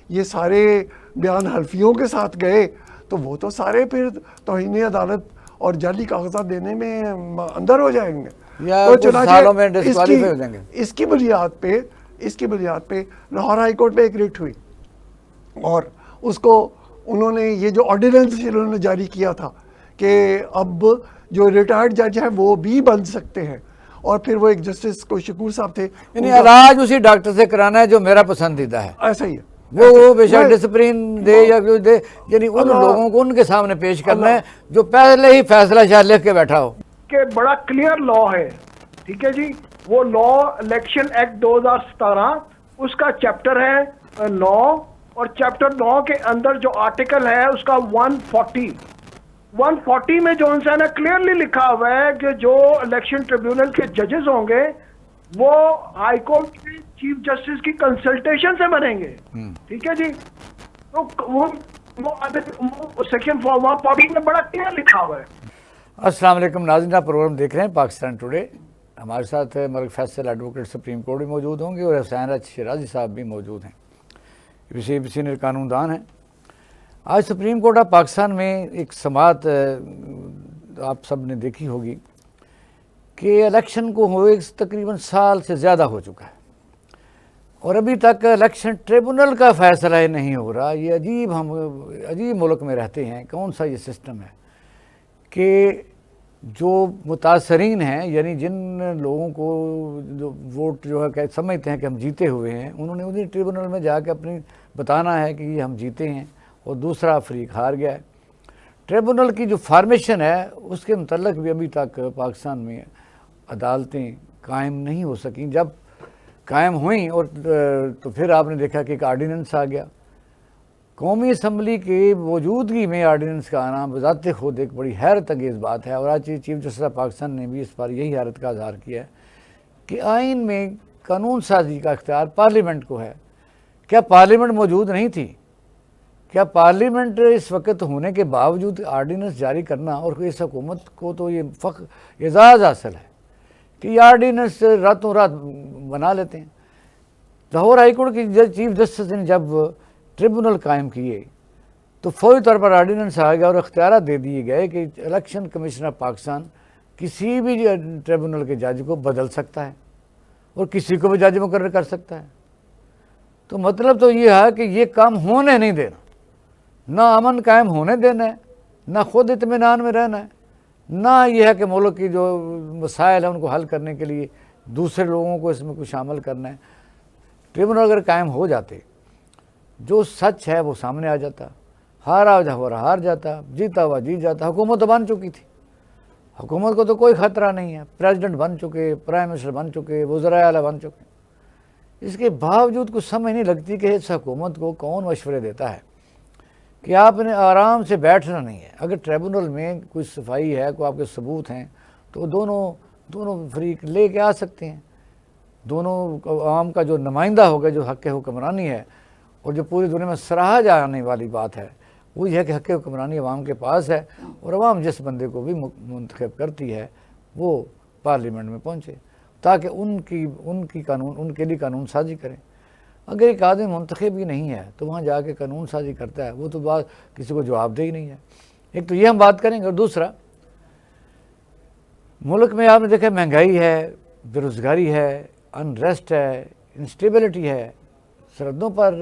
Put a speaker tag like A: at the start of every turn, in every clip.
A: یہ سارے بیان حلفیوں کے ساتھ گئے تو وہ تو سارے پھر توہین عدالت اور جعلی کاغذات دینے میں اندر ہو جائیں گے، تو چنانچہ اس کی بنیاد پہ لاہور ہائی کورٹ میں ایک ریٹ ہوئی، اور اس کو انہوں نے یہ جو آرڈیننس انہوں نے جاری کیا تھا کہ اب جو ریٹائرڈ جج ہیں وہ بھی بن سکتے ہیں، اور پھر وہ ایک جسٹس کو شکور صاحب تھے،
B: یعنی علاج اسی ڈاکٹر سے کرانا ہے جو میرا پسندیدہ ہے،
A: ایسا ہی ہے،
B: وہ بے شک ڈسپلین دے یا کچھ دے، یعنی ان لوگوں کو ان کے سامنے پیش کرنا ہے جو پہلے ہی فیصلہ شاہ لکھ کے بیٹھا ہو
C: کہ بڑا کلیئر لا ہے، ٹھیک ہے جی، وہ لا الیکشن ایکٹ 2017 اس کا چیپٹر ہے 9، اور چیپٹر 9 کے اندر جو آرٹیکل ہے اس کا 140 میں جو انسان نے کلیئرلی لکھا ہوا ہے کہ جو الیکشن ٹریبیونل کے ججز ہوں گے وہ ہائی کورٹ کے چیف جسٹس کی کنسلٹیشن سے بنیں گے، ٹھیک ہے جی، تو وہ سیکشن 140 میں بڑا کلیئر لکھا ہوا ہے۔
B: السلام علیکم ناظرین، آپ پروگرام دیکھ رہے ہیں پاکستان ٹوڈے۔ ہمارے ساتھ ملک فیصل ایڈوکیٹ سپریم کورٹ بھی موجود ہوں گے، اور حسین رضا شیرازی صاحب بھی موجود ہیں، سینئر قانون دان ہیں۔ آج سپریم کورٹ آف پاکستان میں ایک سماعت آپ سب نے دیکھی ہوگی کہ الیکشن کو ہوئے تقریباً سال سے زیادہ ہو چکا ہے، اور ابھی تک الیکشن ٹریبونل کا فیصلہ ہی نہیں ہو رہا۔ یہ ہم عجیب ملک میں رہتے ہیں، کون سا یہ سسٹم ہے کہ جو متاثرین ہیں، یعنی جن لوگوں کو جو ووٹ جو ہے کہ سمجھتے ہیں کہ ہم جیتے ہوئے ہیں، انہوں نے انہیں ٹریبونل میں جا کے اپنی بتانا ہے کہ یہ ہم جیتے ہیں اور دوسرا فریق ہار گیا ہے۔ ٹریبونل کی جو فارمیشن ہے اس کے متعلق بھی ابھی تک پاکستان میں عدالتیں قائم نہیں ہو سکیں۔ جب قائم ہوئیں اور تو پھر آپ نے دیکھا کہ ایک آرڈیننس آ گیا۔ قومی اسمبلی کی موجودگی میں آرڈیننس کا آنا بذات خود ایک بڑی حیرت انگیز بات ہے، اور آج چیف جسٹس آف پاکستان نے بھی اس پر یہی حیرت کا اظہار کیا ہے کہ آئین میں قانون سازی کا اختیار پارلیمنٹ کو ہے۔ کیا پارلیمنٹ موجود نہیں تھی؟ کیا پارلیمنٹ اس وقت ہونے کے باوجود آرڈیننس جاری کرنا، اور اس حکومت کو تو یہ اعزاز حاصل ہے کہ یہ آرڈیننس راتوں رات بنا لیتے ہیں۔ لاہور ہائی کورٹ کی چیف جسٹس نے جب ٹریبونل قائم کیے تو فوری طور پر آرڈیننس آ گیا اور اختیارات دے دیے گئے کہ الیکشن کمیشن آف پاکستان کسی بھی ٹریبونل کے جج کو بدل سکتا ہے اور کسی کو بھی جج مقرر کر سکتا ہے۔ تو مطلب تو یہ ہے کہ یہ کام ہونے نہیں دینا، نہ امن قائم ہونے دینا ہے، نہ خود اطمینان میں رہنا ہے، نہ یہ ہے کہ ملک کی جو مسائل ہیں ان کو حل کرنے کے لیے دوسرے لوگوں کو اس میں کچھ شامل کرنا ہے۔ ٹریبونل اگر قائم ہو جاتے، جو سچ ہے وہ سامنے آ جاتا، ہارا ہوا ہار جاتا، جیتا ہوا جیت جاتا۔ حکومت تو بن چکی تھی، حکومت کو تو کوئی خطرہ نہیں ہے، پریزیڈنٹ بن چکے، پرائم منسٹر بن چکے، وزراء اعلیٰ بن چکے۔ اس کے باوجود کچھ سمجھ نہیں لگتی کہ اس حکومت کو کون مشورے دیتا ہے کہ آپ نے آرام سے بیٹھنا نہیں ہے۔ اگر ٹریبونل میں کوئی صفائی ہے، کوئی آپ کے ثبوت ہیں، تو دونوں فریق لے کے آ سکتے ہیں۔ دونوں عوام کا جو نمائندہ ہوگا، جو حق حکمرانی ہے، اور جو پوری دنیا میں سراہا جانے والی بات ہے وہ یہ ہے کہ حق حکمرانی عوام کے پاس ہے، اور عوام جس بندے کو بھی منتخب کرتی ہے وہ پارلیمنٹ میں پہنچے تاکہ ان کے لیے قانون سازی کریں۔ اگر ایک آدمی منتخب ہی نہیں ہے تو وہاں جا کے قانون سازی کرتا ہے، وہ تو بات کسی کو جواب دہ ہی نہیں ہے۔ ایک تو یہ ہم بات کریں گے، اور دوسرا ملک میں آپ نے دیکھا مہنگائی ہے، بے روزگاری ہے، انریسٹ ہے، انسٹیبلٹی ہے، سرحدوں پر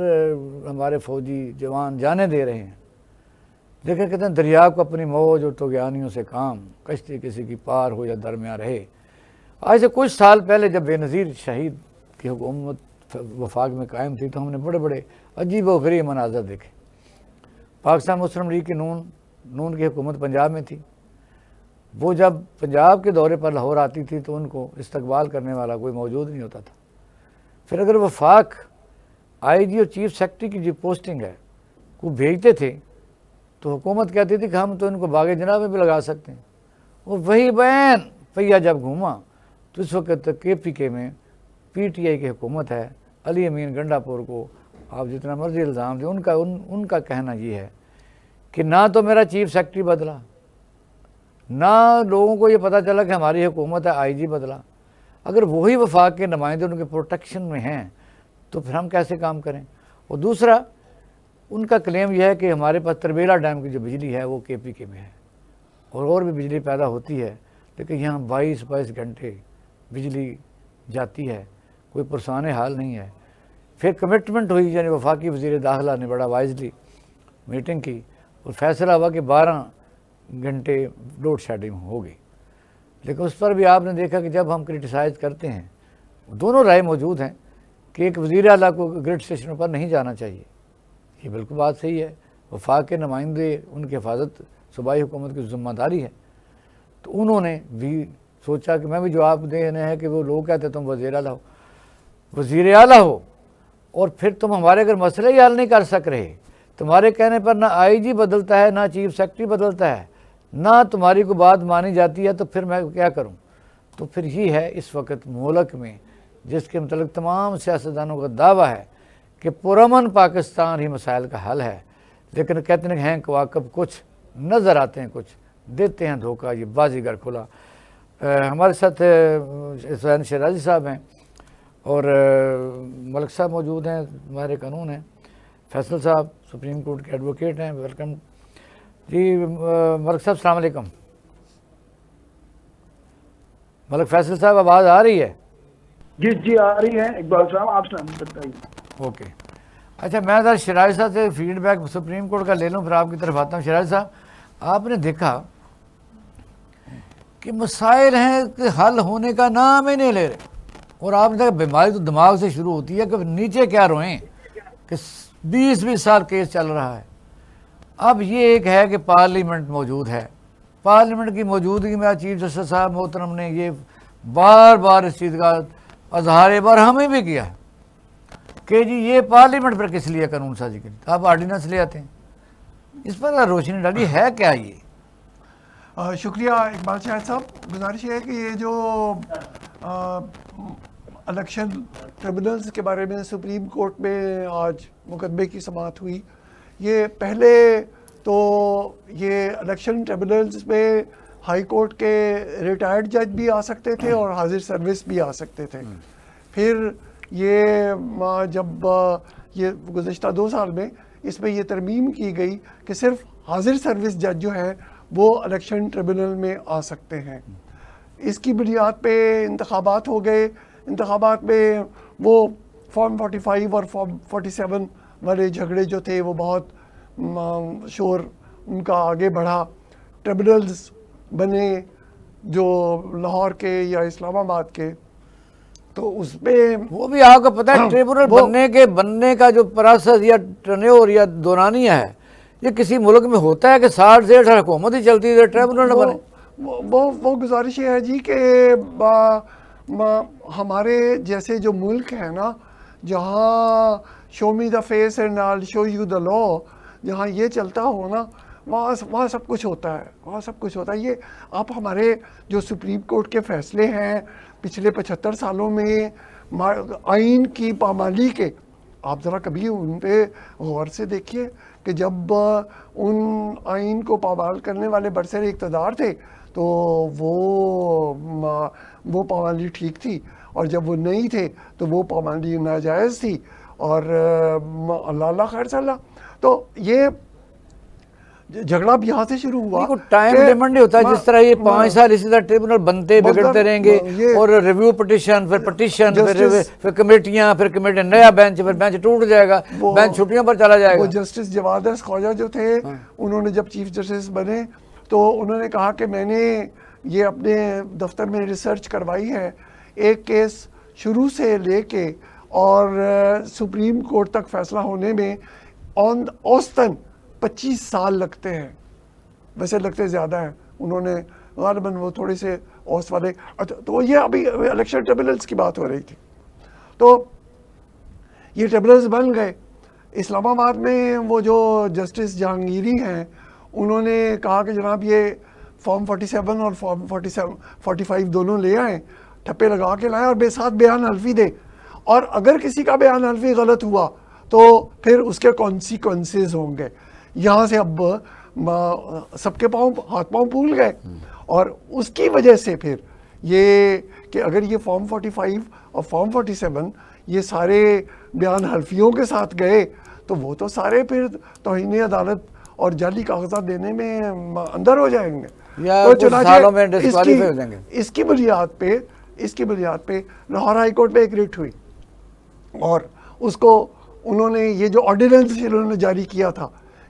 B: ہمارے فوجی جوان جانے دے رہے ہیں۔ دیکھیں کہتے ہیں دریا کو اپنی موج اور طغیانیوں سے کام، کشتی کسی کی پار ہو یا درمیان رہے۔ آج سے کچھ سال پہلے جب بے نظیر شہید کی حکومت وفاق میں قائم تھی تو ہم نے بڑے بڑے عجیب و غریب مناظر دیکھے۔ پاکستان مسلم لیگ کی نون کی حکومت پنجاب میں تھی، وہ جب پنجاب کے دورے پر لاہور آتی تھی تو ان کو استقبال کرنے والا کوئی موجود نہیں ہوتا تھا۔ پھر اگر وفاق آئی جی اور چیف سیکرٹری کی جو پوسٹنگ ہے کو بھیجتے تھے تو حکومت کہتی تھی کہ ہم تو ان کو باغ جناب میں بھی لگا سکتے ہیں، اور وہی بین پہیا جب گھوما تو اس وقت کے پی کے میں پی ٹی آئی کی حکومت ہے، علی امین گنڈا پور کو آپ جتنا مرضی الزام دیں، ان کا کہنا یہ ہے کہ نہ تو میرا چیف سیکرٹری بدلا، نہ لوگوں کو یہ پتہ چلا کہ ہماری حکومت ہے، آئی جی بدلا۔ اگر وہی وفاق کے نمائندے ان کے پروٹیکشن میں ہیں تو پھر ہم کیسے کام کریں؟ اور دوسرا ان کا کلیم یہ ہے کہ ہمارے پاس تربیلا ڈیم کی جو بجلی ہے وہ KPK میں ہے اور بھی بجلی پیدا ہوتی ہے، لیکن یہاں 22 گھنٹے بجلی جاتی ہے، کوئی پرسان حال نہیں ہے۔ پھر کمٹمنٹ ہوئی، یعنی وفاقی وزیر داخلہ نے بڑا وائزلی میٹنگ کی اور فیصلہ ہوا کہ 12 گھنٹے لوڈ شیڈنگ ہوگی، لیکن اس پر بھی آپ نے دیکھا کہ جب ہم کرٹیسائز کرتے ہیں، دونوں رائے موجود ہیں کہ ایک وزیر اعلیٰ کو گرڈ اسٹیشنوں پر نہیں جانا چاہیے، یہ بالکل بات صحیح ہے، وفاق کے نمائندے ان کی حفاظت صوبائی حکومت کی ذمہ داری ہے، تو انہوں نے بھی سوچا کہ میں بھی جواب دینا ہے کہ وہ لوگ کہتے تم وزیر اعلیٰ ہو اور پھر تم ہمارے اگر مسئلے ہی حل نہیں کر سک رہے، تمہارے کہنے پر نہ IG بدلتا ہے، نہ چیف سیکرٹری بدلتا ہے، نہ تمہاری کو بات مانی جاتی ہے، تو پھر میں کیا کروں؟ تو پھر یہ ہے اس وقت ملک میں جس کے متعلق تمام سیاستدانوں کا دعویٰ ہے کہ پرامن پاکستان ہی مسائل کا حل ہے، لیکن کہتے ہیں کواکب کچھ نظر آتے ہیں، کچھ دیتے ہیں دھوکہ، یہ بازیگر کھلا۔ ہمارے ساتھ حسین شیرازی صاحب ہیں اور ملک صاحب موجود ہیں، ہمارے قانون ہیں، فیصل صاحب سپریم کورٹ کے ایڈوکیٹ ہیں، ویلکم جی۔ ملک صاحب السلام علیکم۔ ملک فیصل صاحب آواز آ رہی ہے؟
C: جی آ رہی ہے اقبال صاحب، آپ بتائیے۔
B: اوکے، اچھا میں ذرا شیرازی صاحب سے فیڈ بیک سپریم کورٹ کا لے لوں، پھر آپ کی طرف آتا ہوں۔ شیرازی صاحب، آپ نے دیکھا کہ مسائل ہیں کہ حل ہونے کا نام ہی نہیں لے رہے، اور آپ نے دیکھا بیماری تو دماغ سے شروع ہوتی ہے کہ نیچے کیا روئیں کہ 20 سال کیس چل رہا ہے۔ اب یہ ایک ہے کہ پارلیمنٹ موجود ہے، پارلیمنٹ کی موجودگی میں چیف جسٹس صاحب محترم نے یہ بار بار اس چیز کا اظہار بار ہمیں بھی کیا کہ جی یہ پارلیمنٹ پر کس لیے قانون سازی کی، آپ آرڈیننس لے آتے ہیں، اس پر روشنی ڈالی ہے کیا یہ؟
A: شکریہ اقبال شاہد صاحب۔ گزارش ہے کہ یہ جو الیکشن ٹریبونلز کے بارے میں سپریم کورٹ میں آج مقدمے کی سماعت ہوئی، یہ پہلے تو یہ الیکشن ٹریبونلز میں ہائی کورٹ کے ریٹائرڈ جج بھی آ سکتے تھے اور حاضر سروس بھی آ سکتے تھے۔ پھر یہ جب یہ گزشتہ 2 سال میں اس میں یہ ترمیم کی گئی کہ صرف حاضر سروس جج جو ہے وہ الیکشن ٹریبونل میں آ سکتے ہیں۔ اس کی بنیاد پہ انتخابات ہو گئے، انتخابات میں وہ فارم 45 اور فارم 47 والے جھگڑے جو تھے وہ بہت شور ان کا آگے بڑھا، ٹریبونلز بنے جو لاہور کے یا اسلام آباد کے، تو اس میں
B: وہ بھی آپ کو پتہ ہے ٹریبونل بننے کا جو پروسیس یا ٹرنیور یا دورانیہ ہے، یہ کسی ملک میں ہوتا ہے کہ 60 سے 60 حکومت ہی چلتی ہے، ٹریبونل نہ بنے؟
A: وہ گزارش یہ ہے جی کہ ہمارے جیسے جو ملک ہے نا، جہاں show me the face and I'll show you the law, جہاں یہ چلتا ہو نا، وہاں سب کچھ ہوتا ہے، وہاں سب کچھ ہوتا ہے۔ یہ آپ ہمارے جو سپریم کورٹ کے فیصلے ہیں پچھلے 75 سالوں میں آئین کی پامالی کے، آپ ذرا کبھی ان پہ غور سے دیکھیے کہ جب ان آئین کو پامال کرنے والے برسر اقتدار تھے تو وہ پامالی ٹھیک تھی، اور جب وہ نہیں تھے تو وہ پامالی ناجائز تھی، اور اللہ خیر صلی اللہ۔ تو یہ جھگڑا بھی یہاں سے شروع ہوا۔
B: ٹائم لیمٹ نہیں ہوتا، جس طرح یہ 5 سال اسی طرح ٹریبونل بنتے بگڑتے رہیں گے، اور ریویو پٹیشن، پھر پٹیشن، پھر کمیٹیاں، پھر کمیٹی نیا بینچ، پھر بینچ ٹوٹ جائے گا، بینچ چھٹیوں پر چلا جائے گا۔
A: وہ جسٹس جواد خواجہ جو تھے، انہوں نے جب چیف جسٹس بنے تو انہوں نے کہا کہ میں نے یہ اپنے دفتر میں ریسرچ کروائی ہے، ایک کیس شروع سے لے کے اور سپریم کورٹ تک فیصلہ ہونے میں اوسطاً 25 سال لگتے ہیں، ویسے لگتے زیادہ ہیں، انہوں نے غالباً وہ تھوڑے سے اوسط والے، تو یہ ابھی الیکشن ٹریبونلز کی بات ہو رہی تھی، تو یہ ٹریبونلز بن گئے۔ اسلام آباد میں وہ جو جسٹس جہانگیری ہیں، انہوں نے کہا کہ جناب یہ فارم 47 اور فارم 45 دونوں لے آئیں، ٹھپے لگا کے لائیں اور بے ساتھ بیان حلفی دیں، اور اگر کسی کا بیان حلفی غلط ہوا تو پھر اس کے کانسیکوینسز ہوں گے۔ یہاں سے اب سب کے ہاتھ پاؤں پھول گئے، اور اس کی وجہ سے پھر یہ کہ اگر یہ فارم 45 اور فارم 47 یہ سارے بیان حلفیوں کے ساتھ گئے تو وہ تو سارے پھر توہین عدالت اور جعلی کاغذات دینے میں اندر ہو جائیں گے
B: یا
A: تو
B: کچھ سالوں میں ڈسکوالیفائی ہو جائیں گے.
A: اس کی بنیاد پہ لاہور ہائی کورٹ میں ایک ریٹ ہوئی اور اس کو انہوں نے یہ جو آرڈیننس انہوں نے جاری کیا تھا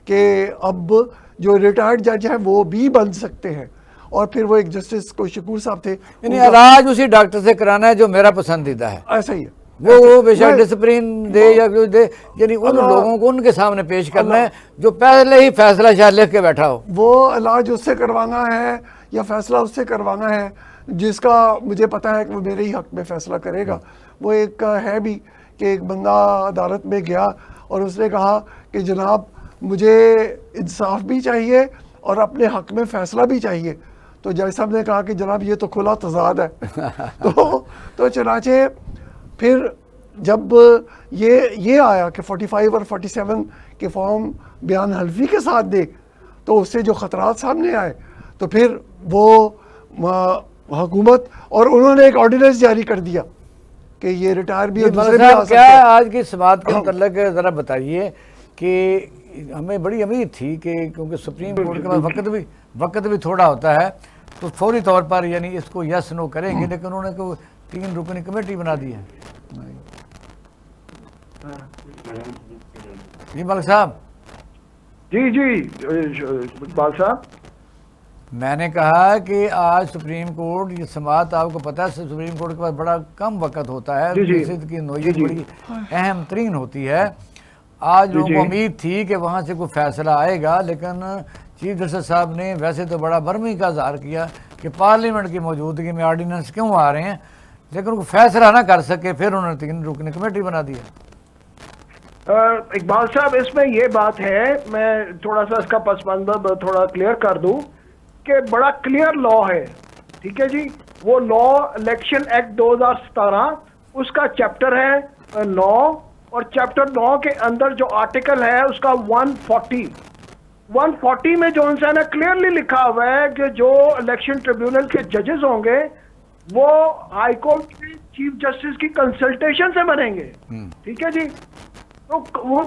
A: کہ اب جو ریٹائرڈ جج ہیں وہ بھی بن سکتے ہیں اور پھر وہ ایک جسٹس کو شکور صاحب تھے
B: یعنی علاج اسی ڈاکٹر سے کرانا ہے جو میرا پسندیدہ ہے.
A: ایسا ہی ہے
B: وہ بے شک ڈسپلن دے یا کچھ دے, یعنی ان لوگوں کو ان کے سامنے پیش کرنا ہے جو پہلے ہی فیصلہ شاہ لکھ کے بیٹھا ہو.
A: وہ علاج اس سے کروانا ہے یا فیصلہ اس سے کروانا ہے جس کا مجھے پتا ہے کہ وہ میرے ہی حق میں فیصلہ کرے گا. وہ ایک ہے بھی کہ ایک بندہ عدالت میں گیا اور اس نے کہا کہ جناب مجھے انصاف بھی چاہیے اور اپنے حق میں فیصلہ بھی چاہیے. تو جج صاحب نے کہا کہ جناب یہ تو کھلا تضاد ہے. تو چنانچہ پھر جب یہ آیا کہ 45 اور 47 کے فارم بیان حلفی کے ساتھ دے تو اس سے جو خطرات سامنے آئے تو پھر وہ حکومت اور انہوں نے ایک آرڈیننس جاری کر دیا کہ یہ ریٹائر بھی دوسرے بھی آ سکتے ہیں.
B: کیا آج کی سماعت کے متعلق ذرا بتائیے کہ ہمیں بڑی امید تھی کہ کیونکہ سپریم کورٹ کے پاس وقت بھی تھوڑا ہوتا ہے تو فوری طور پر یعنی اس کو یس نو کریں گے, لیکن انہوں نے 3 رکنی کمیٹی بنا دی ہے. جی ملک صاحب.
C: جی اقبال صاحب,
B: میں نے کہا کہ آج سپریم کورٹ یہ سماعت آپ کو پتہ ہے سپریم کورٹ کے پاس بڑا کم وقت ہوتا ہے, قصد کی نوعیت بڑی اہم ترین ہوتی ہے. آج لوگوں کو امید تھی کہ وہاں سے کوئی فیصلہ آئے گا, لیکن چیف جسٹس صاحب نے ویسے تو بڑا برہمی کا اظہار کیا کہ پارلیمنٹ کی موجودگی میں آرڈیننس کیوں آ رہے ہیں, لیکن کوئی فیصلہ نہ کر سکے پھر انہوں نے 3 رکنی کمیٹی بنا دی ہے.
C: اقبال صاحب اس میں یہ بات ہے, میں تھوڑا سا اس کا پس منظر تھوڑا کلیئر کر دوں کہ بڑا کلیئر لا ہے, ٹھیک ہے جی. وہ لا الیکشن ایکٹ 2017 اس کا چیپٹر ہے 9 اور چیپٹر 9 کے اندر جو آرٹیکل ہے اس کا 140 میں جو انسان نے کلیئرلی لکھا ہوا ہے کہ جو الیکشن ٹریبیونل کے ججز ہوں گے وہ ہائی کورٹ کے چیف جسٹس کی کنسلٹیشن سے بنیں گے, ٹھیک ہے جی. تو وہ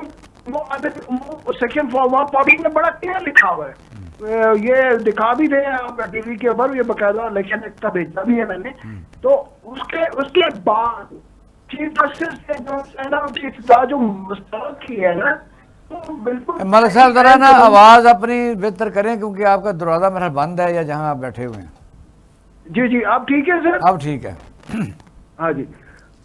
C: سیکشن 140 میں بڑا کلیئر لکھا ہوا ہے, یہ دکھا بھی دیں آپ ٹی وی کے اوپر, یہ باقاعدہ الیکشن ایکٹ کا بھیجا بھی ہے میں نے. تو اس کے بعد چیف جسٹس نے جو مسترد کی ہے نا, تو بالکل
B: ملک صاحب ذرا نا آواز اپنی بہتر کریں کیونکہ آپ کا دروازہ میرا بند ہے یا جہاں آپ بیٹھے ہوئے ہیں.
C: جی آپ ٹھیک ہے سر؟
B: اب ٹھیک ہے.
C: ہاں جی.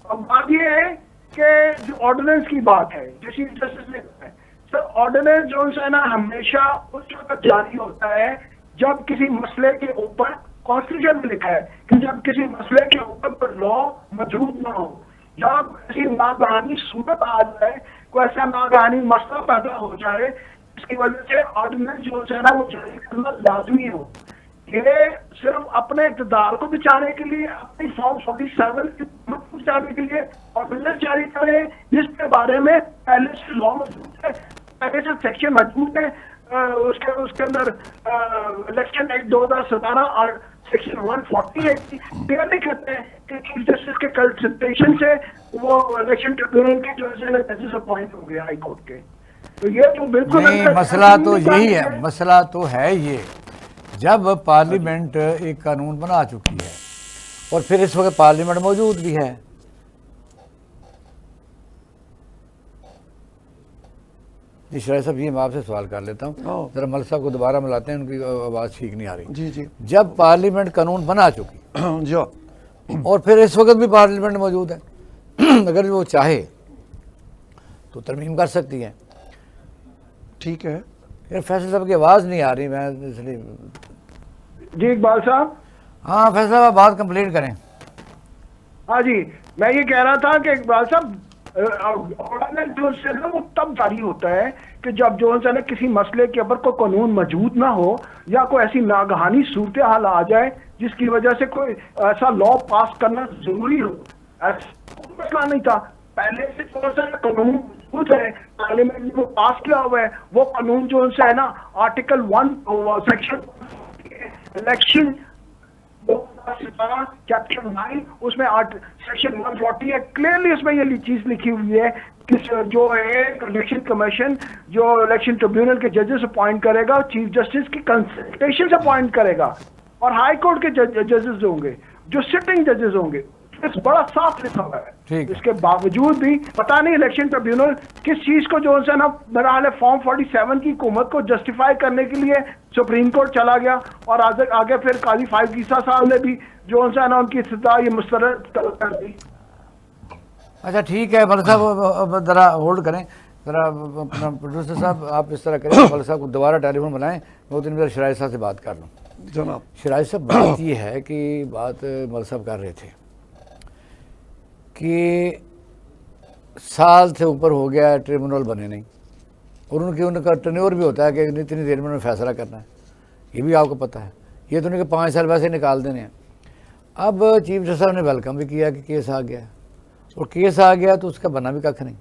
C: اب بات یہ ہے کہ جو آرڈیننس کی بات ہے جو چیف جسٹس نے کہا ہے, سر آرڈیننس جو ہے نا ہمیشہ اس وقت جاری ہوتا ہے جب کسی مسئلے کے اوپر کانسٹیٹیوشن میں لکھا ہے کہ جب کسی مسئلے کے اوپر لا موجود نہ ہو یا کسی ناگہانی صورت آ جائے, کوئی ایسا ناگہانی مسئلہ پیدا ہو جائے اس کی وجہ سے آرڈیننس جو ہے نا وہ جاری کرنا لازمی ہو. یہ صرف اپنے اقتدار کو بچانے کے لیے, اپنی فارم 47 کی حکومت کو بچانے کے لیے آرڈیننس جاری کرے جس کے بارے میں پہلے سے لا موجود ہے, پہلے سے سیکشن موجود ہے. اس کے اندر الیکشن ایکٹ 2017 اور سیکشن 148 کلیئرلی کہتے ہیں کہ چیف جسٹس کے کنسلٹیشن سے وہ الیکشن ٹریبیونل کے جو ہے ججز اپوائنٹ ہو گئے ہائی کورٹ کے. تو یہ تو بالکل
B: مسئلہ تو یہی ہے, مسئلہ تو ہے یہ جب پارلیمنٹ ایک قانون بنا چکی ہے اور پھر اس وقت پارلیمنٹ موجود بھی ہے. جی شرائع صاحب, یہ میں آپ سے سوال کر لیتا ہوں, ذرا ملک صاحب کو دوبارہ ملاتے ہیں, ان کی آواز ٹھیک نہیں آ رہی.
A: جی
B: جب پارلیمنٹ قانون بنا چکی
A: جو
B: اور پھر اس وقت بھی پارلیمنٹ موجود ہے, اگر وہ چاہے تو ترمیم کر سکتی ہے.
A: ٹھیک ہے.
B: فیصل صاحب کی آواز نہیں آ رہی, میں اس لیے.
C: جی اقبال صاحب.
B: ہاں فیصل صاحب بات کمپلیٹ کریں.
C: ہاں جی, میں یہ کہہ رہا تھا کہ اقبال صاحب آرڈیننس جو ہے نا وہ تب جاری ہوتا ہے کہ جب جو ہے نا کسی مسئلے کے اوپر کوئی قانون موجود نہ ہو یا کوئی ایسی ناگہانی صورتحال آ جائے جس کی وجہ سے کوئی ایسا لا پاس کرنا ضروری ہو. ایسا مسئلہ نہیں تھا, پہلے سے جو ہے نا قانون موجود ہے, پارلیمنٹ نے وہ پاس کیا ہوا ہے. وہ قانون جو ہے نا آرٹیکل 1 سیکشن الیکشن چیپٹر 9 اس میں سیکشن 140 ہے, کلیئرلی اس میں یہ چیز لکھی ہوئی ہے جو ہے الیکشن کمیشن جو الیکشن ٹریبیونل کے ججز اپوائنٹ کرے گا چیف جسٹس کی کنسلٹیشن سے اپوائنٹ کرے گا, اور ہائی کورٹ کے ججز ہوں گے جو سٹنگ ججز ہوں گے. اس بڑا صاف لکھا ہوا ہے. اس کے باوجود بھی پتہ نہیں الیکشن ٹریبیونل کس چیز کو جو ہے نا میرا حال ہے فارم 47 کی حکومت کو جسٹیفائی کرنے کے لیے سپریم کورٹ چلا گیا, اور آگے پھر قاضی فائز عیسیٰ صاحب نے بھی جو ہے نا ان کی استدعا یہ مسترد کر دی.
B: اچھا ٹھیک ہے ملک صاحب, ذرا ہولڈ کریں, ذرا اپنا پروڈیوسر صاحب آپ اس طرح کریں, ملک صاحب کو دوبارہ ٹیلی فون بنائیں, میں دن میں شرائط صاحب سے بات کر لوں.
A: جناب
B: شرائط صاحب بات یہ ہے کہ بات ملک صاحب کر رہے تھے کہ سال سے اوپر ہو گیا ٹریبونل بنے نہیں, اور ان کا ٹرنیور بھی ہوتا ہے کہ اتنی دیر میں انہوں نے فیصلہ کرنا ہے, یہ بھی آپ کو پتہ ہے. یہ تو نہیں کہ 5 سال ویسے نکال دینے ہیں. اب چیف جسٹس صاحب نے ویلکم بھی کیا کہ کیس آ گیا, اور کیس آ گیا تو اس کا بنا بھی ککھ نہیں.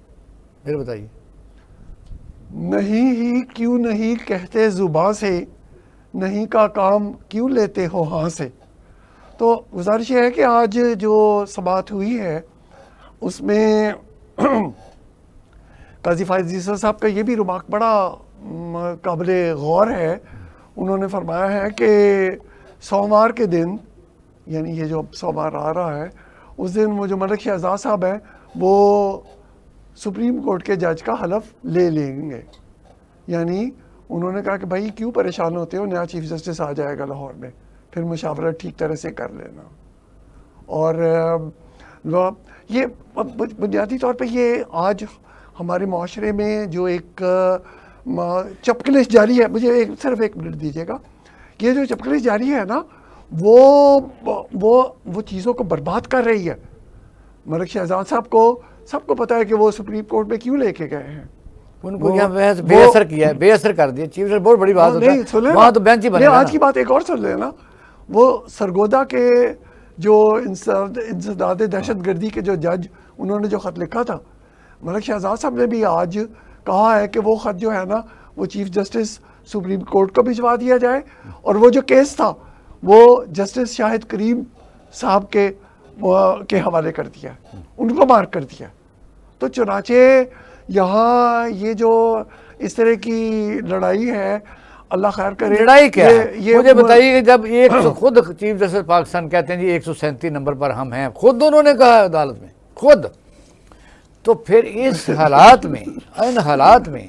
B: پھر بتائیے.
A: نہیں ہی کیوں نہیں کہتے زباں سے, نہیں کا کام کیوں لیتے ہو ہاں سے. تو گزارش یہ ہے کہ آج جو سماعت ہوئی ہے اس میں قاضی فائز عیسیٰ صاحب کا یہ بھی ریمارک بڑا قابل غور ہے. انہوں نے فرمایا ہے کہ سوموار کے دن, یعنی یہ جو سوموار آ رہا ہے, اس دن وہ جو ملک شہزاد صاحب ہیں وہ سپریم کورٹ کے جج کا حلف لے لیں گے. یعنی انہوں نے کہا کہ بھائی کیوں پریشان ہوتے ہو, نیا چیف جسٹس آ جائے گا لاہور میں, پھر مشاورت ٹھیک طرح سے کر لینا. اور یہ بنیادی طور پہ یہ آج ہمارے معاشرے میں جو ایک چپکلش جاری ہے, مجھے صرف 1 منٹ دیجیے گا, یہ جو چپکلش جاری ہے نا وہ چیزوں کو برباد کر رہی ہے. ملک شہزاد صاحب کو سب کو پتا ہے کہ وہ سپریم کورٹ میں کیوں لے کے گئے ہیں.
B: ان کو بے اثر کیا ہے, بے اثر کر دیا. چیف جسٹس بہت بڑی بات ہوتا ہے, وہاں تو بینچ ہی بنے گا.
A: آج کی بات ایک اور سن لینا, وہ سرگودا کے جو انسداد دہشت گردی کے جو جج, انہوں نے جو خط لکھا تھا, ملک شہزاد صاحب نے بھی آج کہا ہے کہ وہ خط جو ہے نا وہ چیف جسٹس سپریم کورٹ کو بھجوا دیا جائے, اور وہ جو کیس تھا وہ جسٹس شاہد کریم صاحب کے حوالے کر دیا, ان کو مارک کر دیا. تو چنانچہ یہاں یہ جو اس طرح کی لڑائی ہے, اللہ خیر کرے.
B: لڑائی کیا ہے مجھے بتائیے کہ جب خود چیف جسٹس پاکستان کہتے ہیں جی 137 نمبر پر ہم ہیں, خود انہوں نے کہا ہے عدالت میں خود, تو پھر اس حالات میں ان حالات میں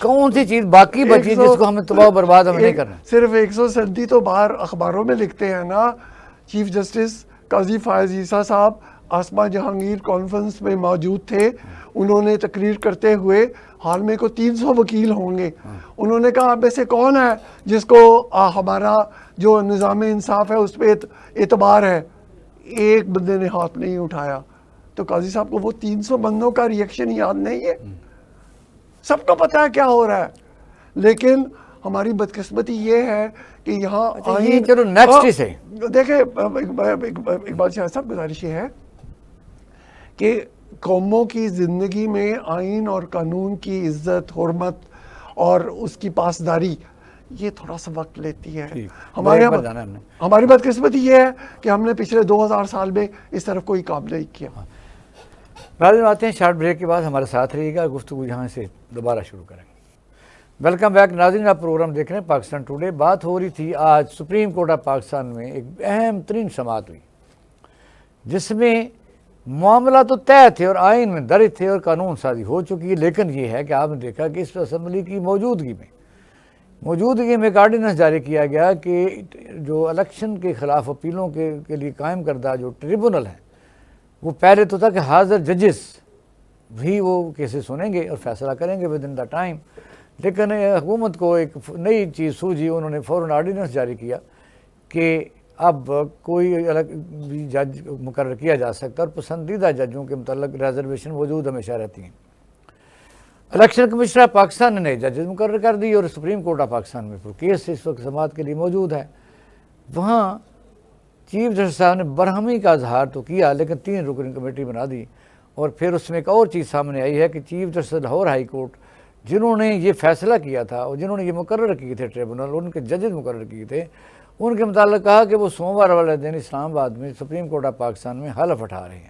B: کون سی چیز باقی بچی جس کو ہمیں تباہ و برباد ہمیں نہیں کرنا.
A: صرف 137 تو باہر اخباروں میں لکھتے ہیں نا. چیف جسٹس قاضی فائز عیسیٰ صاحب آسما جہانگیر کانفرنس میں موجود تھے, انہوں نے تقریر کرتے ہوئے, حال میں کو 300 وکیل ہوں گے, انہوں نے کہا آپ میں سے کون ہے جس کو ہمارا جو نظام انصاف ہے اس پہ اعتبار ہے. ایک بندے نے ہاتھ نہیں اٹھایا. تو قاضی صاحب کو وہ 300 بندوں کا ریئیکشن یاد نہیں ہے. سب کو پتا ہے کیا ہو رہا ہے, لیکن ہماری بدقسمتی یہ ہے کہ یہاں دیکھیں اقبال شاہ صاحب, گزارش یہ ہے کہ قوموں کی زندگی میں آئین اور قانون کی عزت, حرمت اور اس کی پاسداری یہ تھوڑا سا وقت لیتی ہے. ہماری بدقسمتی یہ ہے کہ ہم نے پچھلے 2000 سال میں اس طرف کوئی کام نہیں کیا.
B: ناظرین آتے ہیں شارٹ بریک کے بعد, ہمارے ساتھ رہیے گا, گفتگو یہاں سے دوبارہ شروع کریں گے. ویلکم بیک ناظرین, آپ پروگرام دیکھ رہے ہیں پاکستان ٹوڈے. بات ہو رہی تھی آج سپریم کورٹ آف پاکستان میں ایک اہم ترین سماعت ہوئی جس میں معاملہ تو طے تھے اور آئین میں درج تھے اور قانون سازی ہو چکی ہے, لیکن یہ ہے کہ آپ نے دیکھا کہ اس اسمبلی کی موجودگی میں ایک آرڈیننس جاری کیا گیا کہ جو الیکشن کے خلاف اپیلوں کے لیے قائم کردہ جو ٹریبونل ہے وہ پہلے تو تھا کہ حاضر ججز بھی وہ کیسز سنیں گے اور فیصلہ کریں گے ود ان دا ٹائم, لیکن حکومت کو ایک نئی چیز سوجھی, انہوں نے فوراً آرڈیننس جاری کیا کہ اب کوئی الگ بھی جج مقرر کیا جا سکتا ہے اور پسندیدہ ججوں کے متعلق ریزرویشن موجود ہمیشہ رہتی ہیں. الیکشن کمشنر پاکستان نے نئے ججز مقرر کر دی اور سپریم کورٹ آف پاکستان میں کیس اس وقت سماعت کے لیے موجود ہے. وہاں چیف جسٹس صاحب نے برہمی کا اظہار تو کیا, لیکن 3 رکنی کمیٹی بنا دی, اور پھر اس میں ایک اور چیز سامنے آئی ہے کہ chief justice Lahore high court جنہوں نے یہ فیصلہ کیا تھا اور جنہوں نے یہ مقرر کیے تھے ٹریبونل, ان کے ججز مقرر کیے تھے, ان کے متعلق کہا کہ وہ سوموار والے دن اسلام آباد میں سپریم کورٹ آف پاکستان میں حلف اٹھا رہے ہیں.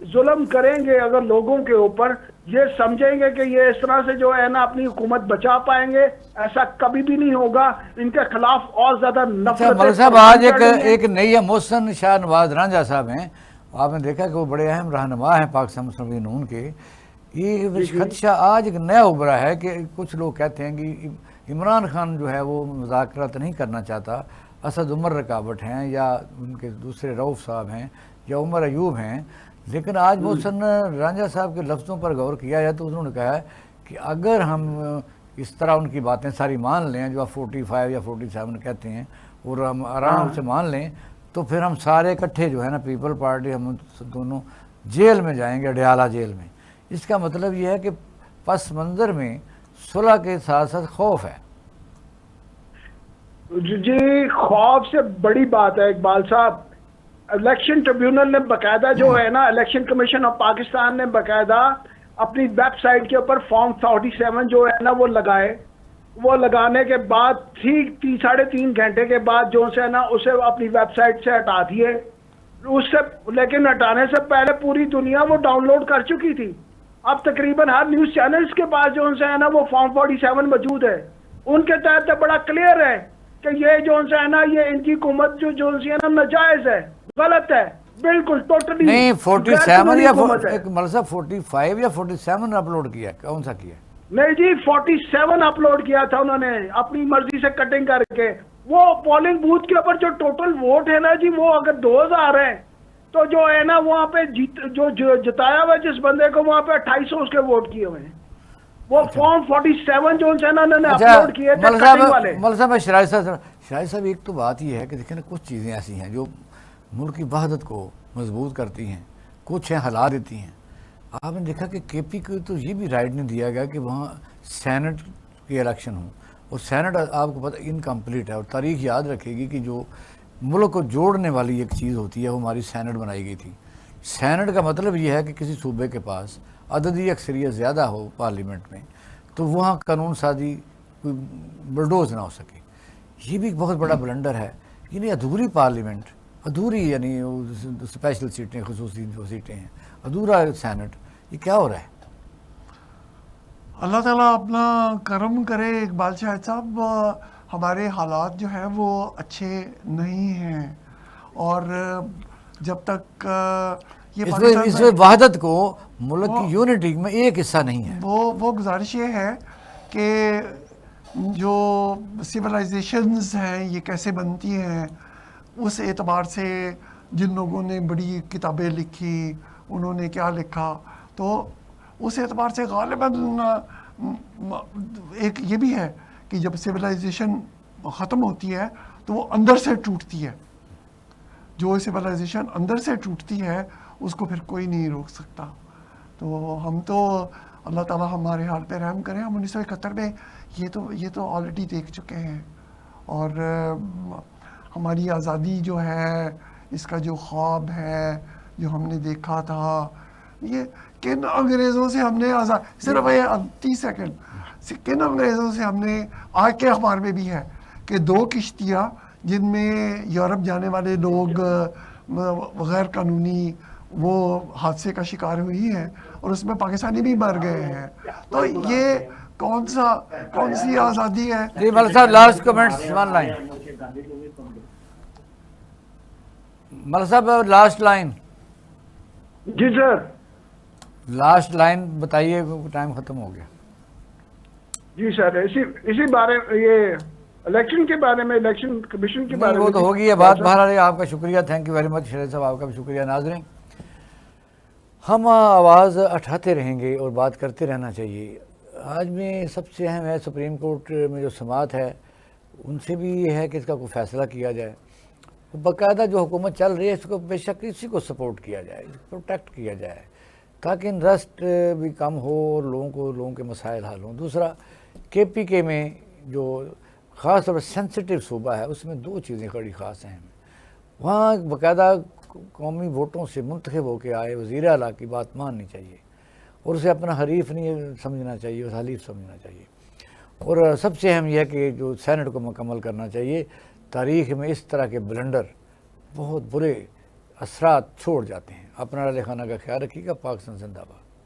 C: ظلم کریں گے اگر لوگوں کے اوپر، یہ سمجھیں گے کہ یہ اس طرح سے جو ہے نا اپنی حکومت بچا پائیں گے، ایسا کبھی بھی نہیں ہوگا. ان کے خلاف اور زیادہ نفرت.
B: ملک صاحب آج ایک نئی ہے محسن شاہ نواز رانجھا صاحب ہیں، آپ نے دیکھا کہ وہ بڑے اہم رہنما ہیں پاکستان مسلم نون کے. یہ خدشہ آج ایک نیا ابھرا ہے کہ کچھ لوگ کہتے ہیں کہ عمران خان جو ہے وہ مذاکرات نہیں کرنا چاہتا، اسد عمر رکاوٹ ہیں یا ان کے دوسرے رؤف صاحب ہیں یا عمر ایوب ہیں. لیکن آج محسن رانجھا صاحب کے لفظوں پر غور کیا جائے تو انہوں نے کہا ہے کہ اگر ہم اس طرح ان کی باتیں ساری مان لیں جو آپ 45 یا 47 کہتے ہیں اور ہم آرام سے مان لیں تو پھر ہم سارے اکٹھے جو ہے نا پیپل پارٹی ہم دونوں جیل میں جائیں گے، اڈیالہ جیل میں. اس کا مطلب یہ ہے کہ پس منظر میں صلح کے ساتھ ساتھ خوف ہے.
C: جی خوف سے بڑی بات ہے اقبال صاحب. الیکشن ٹریبیونل نے باقاعدہ جو ہے نا، الیکشن کمیشن آف پاکستان نے باقاعدہ اپنی ویب سائٹ کے اوپر فارم 47 جو ہے نا وہ لگائے. وہ لگانے کے بعد ٹھیک 3.5 گھنٹے کے بعد جو ہے نا اسے اپنی ویب سائٹ سے ہٹا دیے. اس سے لیکن ہٹانے سے پہلے پوری دنیا وہ ڈاؤن لوڈ کر چکی تھی. اب تقریباً ہر نیوز چینلز کے پاس جو ہے نا وہ فارم 47 موجود ہے. ان کے تحت بڑا کلیئر ہے کہ یہ جو ہے نا یہ ان کی حکومت جو ہے نا ناجائز ہے، غلط ہے، بالکل ٹوٹلی
B: نہیں. 47 یا ملسہ 45 یا 47 اپلوڈ کیا، کون سا کیا؟
C: نہیں جی 47 اپلوڈ کیا تھا انہوں نے اپنی مرضی سے کٹنگ کر کے. وہ پولنگ بوتھ کے اوپر جو ٹوٹل ووٹ ہے نا جی، وہ اگر 2000 ہیں تو جو ہے نا وہاں پہ جو جتایا ہوا جس بندے کو وہاں پہ 2800 اس کے ووٹ کیے ہوئے ہیں. وہ فارم 47 جو ہے نا انہوں نے اپلوڈ کیے تھے کٹنگ والے.
B: ملک صاحب شاہد صاحب ایک تو بات یہ ہے کہ دیکھیں نا کچھ چیزیں ایسی ہیں جو ملک کی وحدت کو مضبوط کرتی ہیں، کچھ ہیں ہلا دیتی ہیں. آپ نے دیکھا کہ کے پی کو تو یہ بھی رائٹ نہیں دیا گیا کہ وہاں سینٹ کے الیکشن ہوں، اور سینٹ آپ کو پتہ انکمپلیٹ ہے. اور تاریخ یاد رکھے گی کہ جو ملک کو جوڑنے والی ایک چیز ہوتی ہے وہ ہماری سینٹ بنائی گئی تھی. سینٹ کا مطلب یہ ہے کہ کسی صوبے کے پاس عددی اکثریت زیادہ ہو پارلیمنٹ میں تو وہاں قانون سازی کوئی بلڈوز نہ ہو سکے. یہ بھی ایک بہت بڑا بلنڈر ہے. یعنی ادھوری پارلیمنٹ، ادھوری یعنی اسپیشل سیٹیں، خصوصی جو سیٹیں ہیں، ادھورا سینٹ، یہ کیا ہو رہا ہے؟
A: اللہ تعالیٰ اپنا کرم کرے اقبال شاہد صاحب. ہمارے حالات جو ہیں وہ اچھے نہیں ہیں، اور جب تک یہ
B: اس میں وحدت کو ملک کی یونٹی میں ایک حصہ نہیں ہے.
A: وہ گزارش یہ ہے کہ جو سویلائزیشنز ہیں یہ کیسے بنتی ہیں، اس اعتبار سے جن لوگوں نے بڑی کتابیں لکھی انہوں نے کیا لکھا، تو اس اعتبار سے غالباً ایک یہ بھی ہے کہ جب سویلائزیشن ختم ہوتی ہے تو وہ اندر سے ٹوٹتی ہے. جو سویلائزیشن اندر سے ٹوٹتی ہے اس کو پھر کوئی نہیں روک سکتا. تو ہم تو اللہ تعالیٰ ہمارے حال پہ رحم کریں. ہم 1971 میں یہ تو آلریڈی دیکھ چکے ہیں، اور ہماری آزادی جو ہے، اس کا جو خواب ہے جو ہم نے دیکھا تھا، یہ کن انگریزوں سے ہم نے صرف 30 سیکنڈ، کن انگریزوں سے ہم نے، آج کے اخبار میں بھی ہے کہ 2 کشتیاں جن میں یورپ جانے والے لوگ غیر قانونی وہ حادثے کا شکار ہوئی ہیں، اور اس میں پاکستانی بھی مر گئے ہیں. تو یہ کون سی آزادی ہے؟
B: جی ملک صاحب لاسٹ کمنٹس ون لائن. ملک صاحب لاسٹ لائن.
C: جی سر
B: لاسٹ لائن بتائیے، ٹائم ختم ہو گیا.
C: جی سر اسی بارے یہ الیکشن کے بارے میں، الیکشن کمیشن کے بارے میں
B: وہ تو ہوگی ہے بات. بہرحال آپ کا شکریہ، تھینک یو ویری مچ شریف صاحب، آپ کا بھی شکریہ. ناظرین ہم آواز اٹھاتے رہیں گے اور بات کرتے رہنا چاہیے. آج میں سب سے اہم ہے سپریم کورٹ میں جو سماعت ہے ان سے بھی یہ ہے کہ اس کا کوئی فیصلہ کیا جائے. باقاعدہ جو حکومت چل رہی ہے اس کو بے شک اسی کو سپورٹ کیا جائے، پروٹیکٹ کیا جائے تاکہ انٹرسٹ بھی کم ہو اور لوگوں کے مسائل حل ہوں. دوسرا کے پی کے میں جو خاص طور پر سینسٹیو صوبہ ہے اس میں 2 چیزیں بڑی خاص ہیں. وہاں باقاعدہ قومی ووٹوں سے منتخب ہو کے آئے وزیر اعلیٰ کی بات ماننی چاہیے، اور اسے اپنا حریف نہیں سمجھنا چاہیے، اسے حلیف سمجھنا چاہیے. اور سب سے اہم یہ ہے کہ جو سینٹ کو مکمل کرنا چاہیے. تاریخ میں اس طرح کے بلنڈر بہت برے اثرات چھوڑ جاتے ہیں. اپنا اہل خانہ کا خیال رکھیے گا. پاکستان زندہ باد.